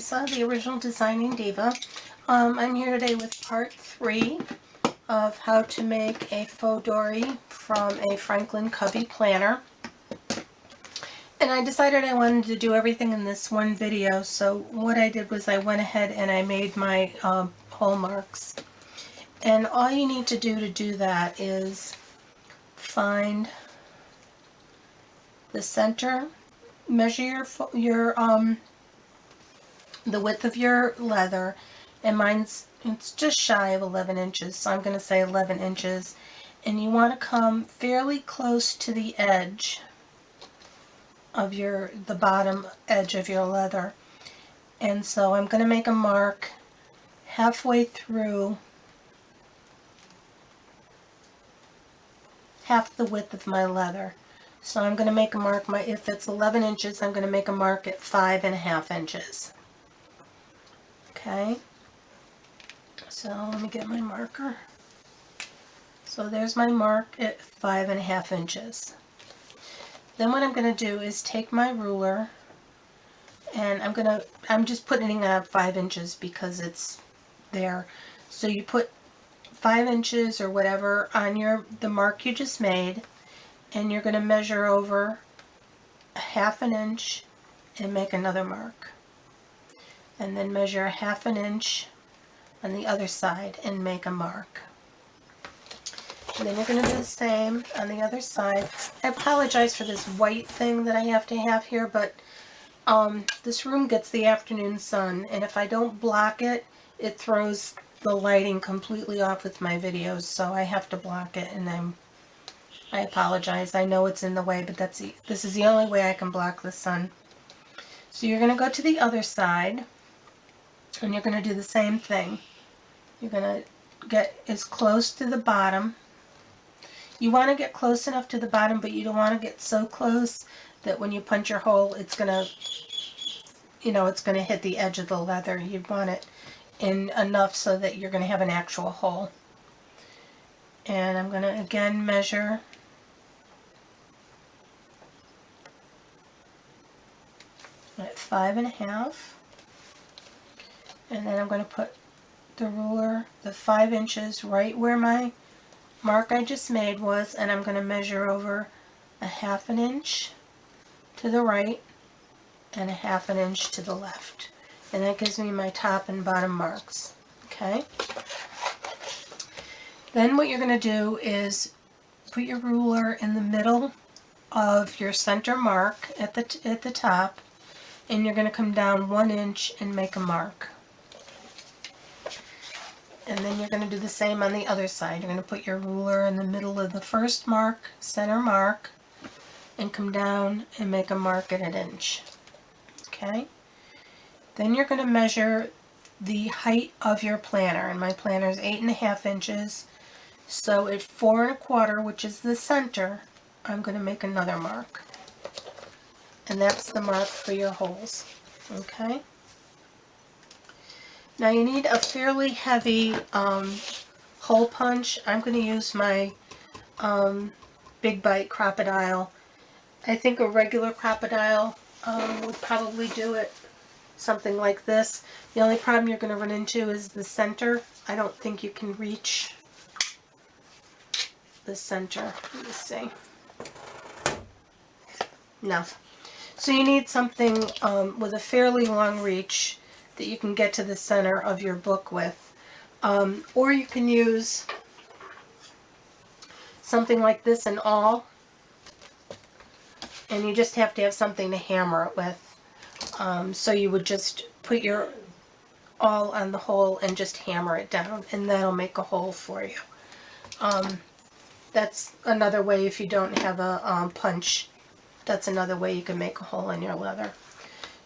Lisa, the original designing diva. I'm here today with part 3 of how to make a Faux Dori from a Franklin Covey planner. And I decided I wanted to do everything in this one video, so what I did was I went ahead and I made my hole marks. And all you need to do that is find the center, measure the width of your leather, and it's just shy of 11 inches, so I'm going to say 11 inches, and you want to come fairly close to the edge of the bottom edge of your leather. And so I'm going to make a mark halfway through half the width of my leather. So I'm going to make a mark, if it's 11 inches, I'm going to make a mark at 5.5 inches. Okay, so let me get my marker. So there's my mark at 5.5 inches. Then what I'm going to do is take my ruler, and I'm just putting it at 5 inches because it's there. So you put 5 inches or whatever on the mark you just made, and you're going to measure over 1/2 inch and make another mark. And then measure 1/2 inch on the other side and make a mark. And then you're going to do the same on the other side. I apologize for this white thing that I have to have here, but this room gets the afternoon sun, and if I don't block it, it throws the lighting completely off with my videos, so I have to block it, and I apologize. I know it's in the way, but this is the only way I can block the sun. So you're going to go to the other side, and you're going to do the same thing. You're going to get as close to the bottom. You want to get close enough to the bottom, but you don't want to get so close that when you punch your hole, it's going to hit the edge of the leather. You want it in enough so that you're going to have an actual hole. And I'm going to again measure at 5.5. And then I'm going to put the ruler, the 5 inches, right where my mark I just made was, and I'm going to measure over 1/2 inch to the right and 1/2 inch to the left. And that gives me my top and bottom marks. Okay? Then what you're going to do is put your ruler in the middle of your center mark at the top, and you're going to come down 1 inch and make a mark. And then you're going to do the same on the other side. You're going to put your ruler in the middle of the first mark, center mark, and come down and make a mark at 1 inch. Okay? Then you're going to measure the height of your planner, and my planner is 8.5 inches. So at 4.25, which is the center, I'm going to make another mark. And that's the mark for your holes. Okay? Now you need a fairly heavy hole punch. I'm going to use my Big Bite Crocodile. I think a regular Crocodile would probably do it something like this. The only problem you're going to run into is the center. I don't think you can reach the center. Let me see. No. So you need something with a fairly long reach that you can get to the center of your book with. Or you can use something like this in awl, and you just have to have something to hammer it with. So you would just put your awl on the hole and just hammer it down, and that'll make a hole for you. That's another way. If you don't have a punch, that's another way you can make a hole in your leather.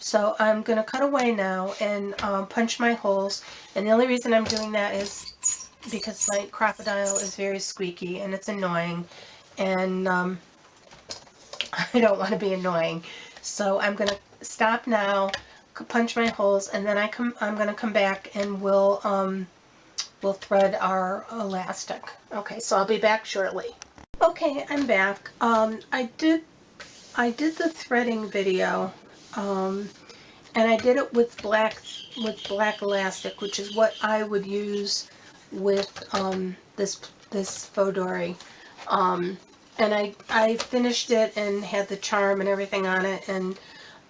So I'm going to cut away now and punch my holes, and the only reason I'm doing that is because my Crocodile is very squeaky and it's annoying, and I don't want to be annoying. So I'm going to stop now, punch my holes, and then I'm going to come back and we'll thread our elastic. Okay, so I'll be back shortly. Okay, I'm back. I did the threading video, And I did it with black elastic, which is what I would use with this Faux Dori. And I finished it and had the charm and everything on it, and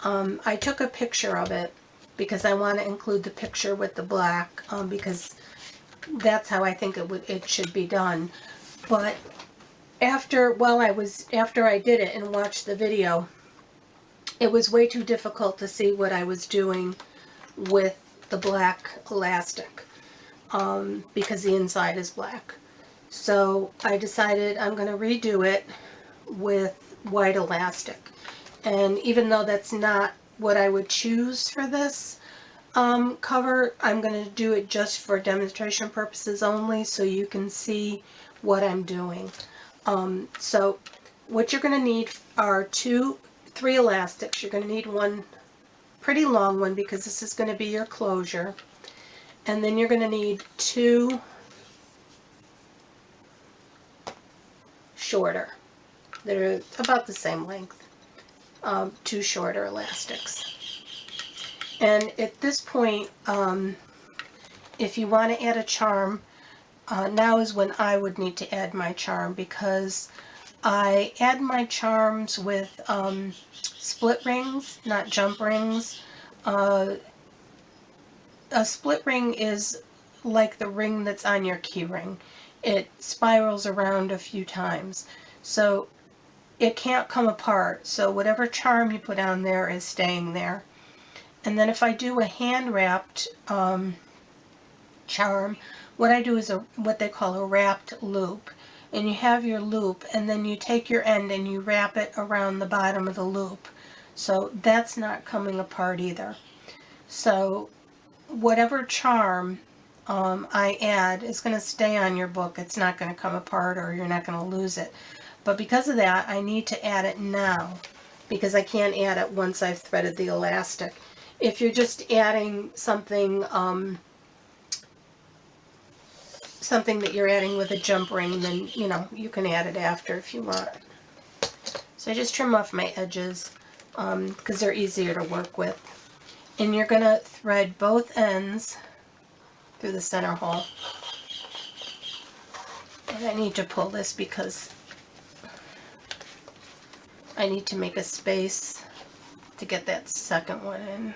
I took a picture of it because I want to include the picture with the black, because that's how I think it should be done. But after I did it and watched the video, it was way too difficult to see what I was doing with the black elastic, because the inside is black. So I decided I'm going to redo it with white elastic. And even though that's not what I would choose for this cover, I'm going to do it just for demonstration purposes only, so you can see what I'm doing. So what you're going to need are three elastics. You're going to need one pretty long one because this is going to be your closure. And then you're going to need two shorter that are about the same length, two shorter elastics. And at this point, if you want to add a charm, now is when I would need to add my charm, because I add my charms with split rings, not jump rings. A split ring is like the ring that's on your key ring. It spirals around a few times, so it can't come apart. So whatever charm you put on there is staying there. And then if I do a hand-wrapped charm, what I do is what they call a wrapped loop. And you have your loop, and then you take your end and you wrap it around the bottom of the loop. So that's not coming apart either. So whatever charm I add is going to stay on your book. It's not going to come apart, or you're not going to lose it. But because of that, I need to add it now, because I can't add it once I've threaded the elastic. If you're just adding something, something that you're adding with a jump ring, then, you know, you can add it after if you want. So I just trim off my edges because they're easier to work with. And you're going to thread both ends through the center hole. And I need to pull this because I need to make a space to get that second one in.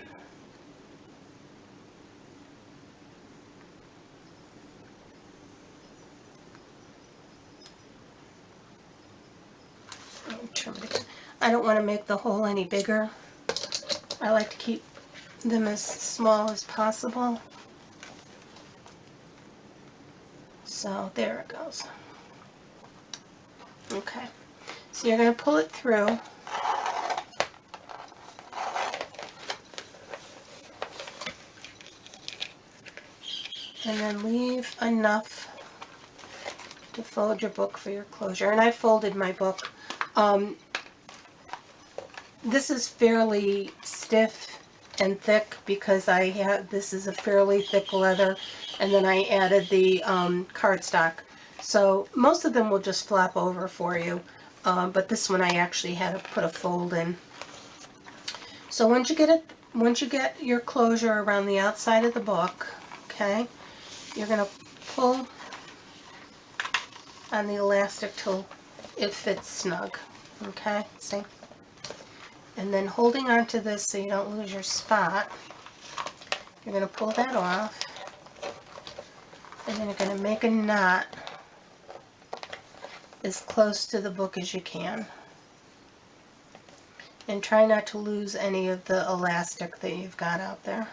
Trim it again. I don't want to make the hole any bigger. I like to keep them as small as possible. So there it goes. Okay, so you're going to pull it through. And then leave enough to fold your book for your closure. And I folded my book. This is fairly stiff and thick because this is a fairly thick leather, and then I added the cardstock. So most of them will just flop over for you, but this one I actually had to put a fold in. So once you get your closure around the outside of the book, okay, you're going to pull on the elastic till it fits snug. Okay, see? And then holding on to this so you don't lose your spot, you're going to pull that off, and then you're going to make a knot as close to the book as you can. And try not to lose any of the elastic that you've got out there.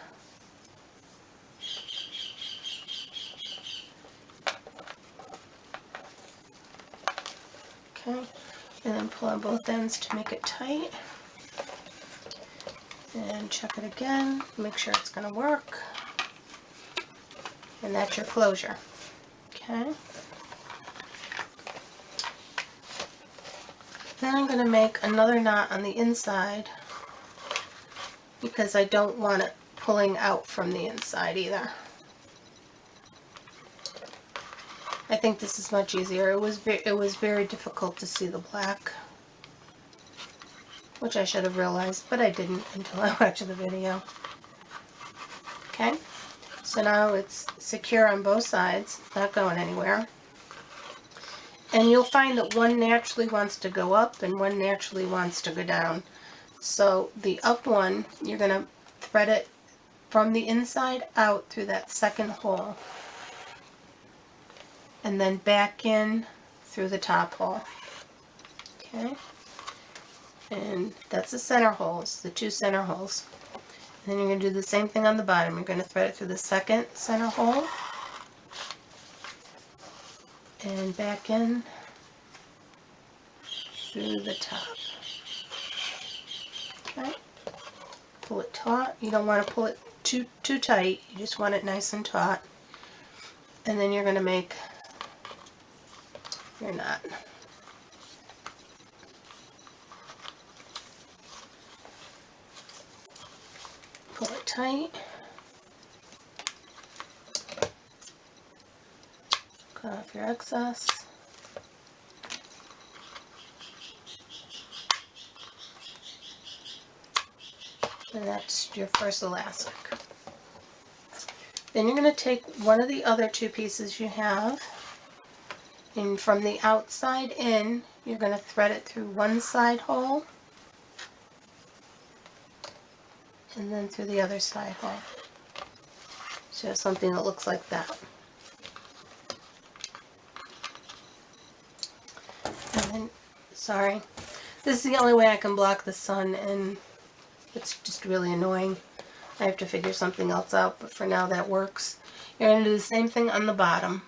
Okay, and then pull on both ends to make it tight. And check it again, make sure it's going to work. And that's your closure. Okay. Then I'm going to make another knot on the inside because I don't want it pulling out from the inside either. I think this is much easier. It was very difficult to see the black, which I should have realized, but I didn't until I watched the video. Okay, so now it's secure on both sides, not going anywhere. And you'll find that one naturally wants to go up and one naturally wants to go down. So the up one, you're going to thread it from the inside out through that second hole. And then back in through the top hole. Okay? And that's the center holes, the two center holes. And then you're going to do the same thing on the bottom. You're going to thread it through the second center hole. And back in through the top. Okay? Pull it taut. You don't want to pull it too tight. You just want it nice and taut. And then you're going to make your knot. Pull it tight. Cut off your excess. And that's your first elastic. Then you're going to take one of the other two pieces you have, and from the outside in, you're going to thread it through one side hole, and then through the other side hole. So you have something that looks like that. And then, sorry, this is the only way I can block the sun, and it's just really annoying. I have to figure something else out, but for now that works. You're going to do the same thing on the bottom.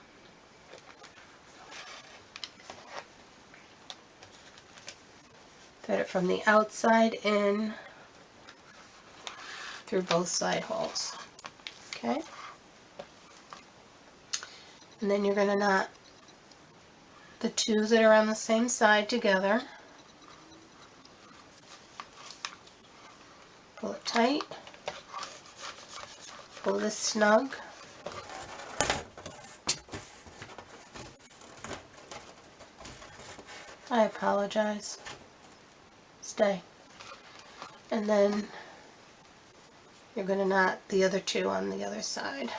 Thread it from the outside in through both side holes. Okay? And then you're going to knot the two that are on the same side together. Pull it tight. Pull this snug. I apologize. Stay. And then you're going to knot the other two on the other side.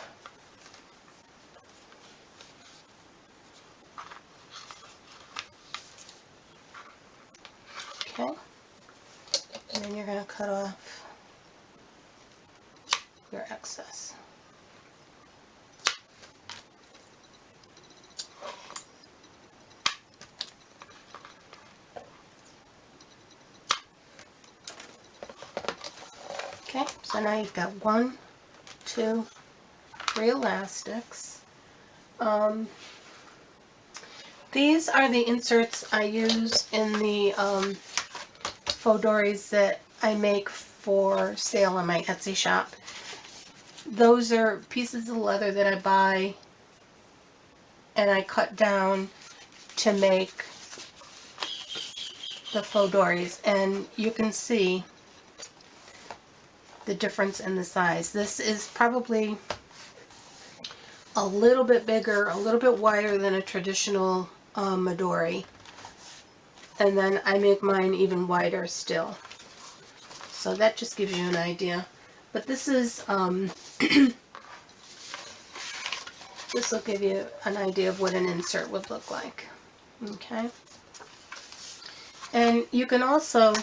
Okay. And then you're going to cut off your excess. Okay, so now you've got 1, 2, 3 elastics. These are the inserts I use in the Faux Doris that I make for sale on my Etsy shop. Those are pieces of leather that I buy and I cut down to make the Faux Doris, and you can see the difference in the size. This is probably a little bit bigger, a little bit wider than a traditional Midori, and then I make mine even wider still. So that just gives you an idea. But this is this will give you an idea of what an insert would look like. Okay. And you can also,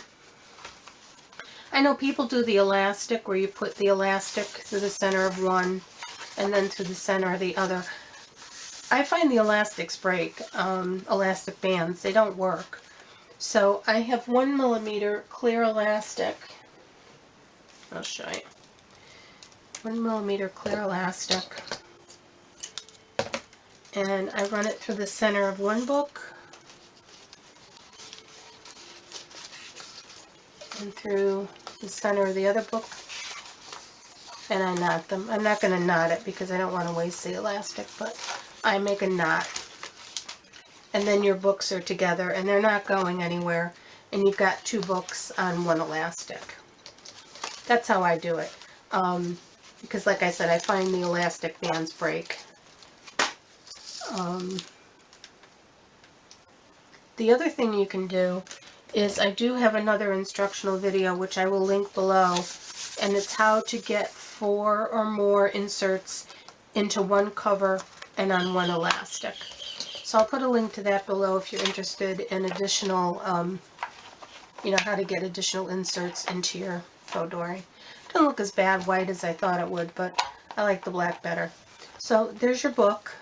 I know people do the elastic where you put the elastic through the center of one and then through the center of the other. I find the elastics break, elastic bands, they don't work. So I have 1mm clear elastic. I'll show you. 1mm clear elastic. And I run it through the center of one book and through the center of the other book, and I knot them. I'm not going to knot it because I don't want to waste the elastic, but I make a knot. And then your books are together and they're not going anywhere, and you've got two books on one elastic. That's how I do it. Because like I said, I find the elastic bands break. The other thing you can do is I do have another instructional video which I will link below, and it's how to get 4 or more inserts into one cover and on one elastic. So I'll put a link to that below if you're interested in additional, you know, how to get additional inserts into your Faux Dori. Doesn't look as bad white as I thought it would, but I like the black better. So there's your book.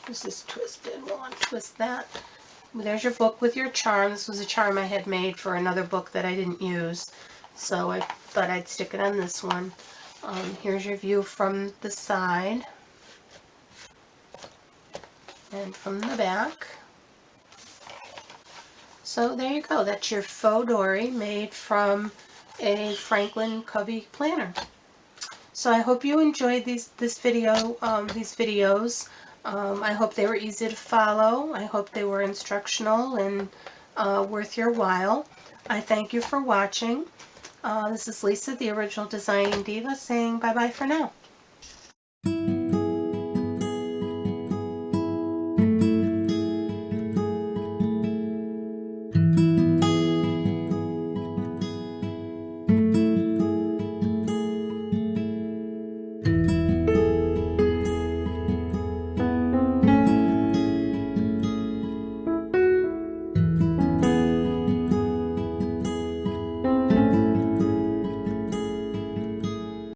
This is twisted. We'll untwist that. There's your book with your charm. This was a charm I had made for another book that I didn't use, so I thought I'd stick it on this one. Here's your view from the side and from the back. So there you go. That's your Faux Dori made from a Franklin Covey planner. So I hope you enjoyed these videos. I hope they were easy to follow. I hope they were instructional and worth your while. I thank you for watching. This is Lisa, the Original Designing Diva, saying bye-bye for now.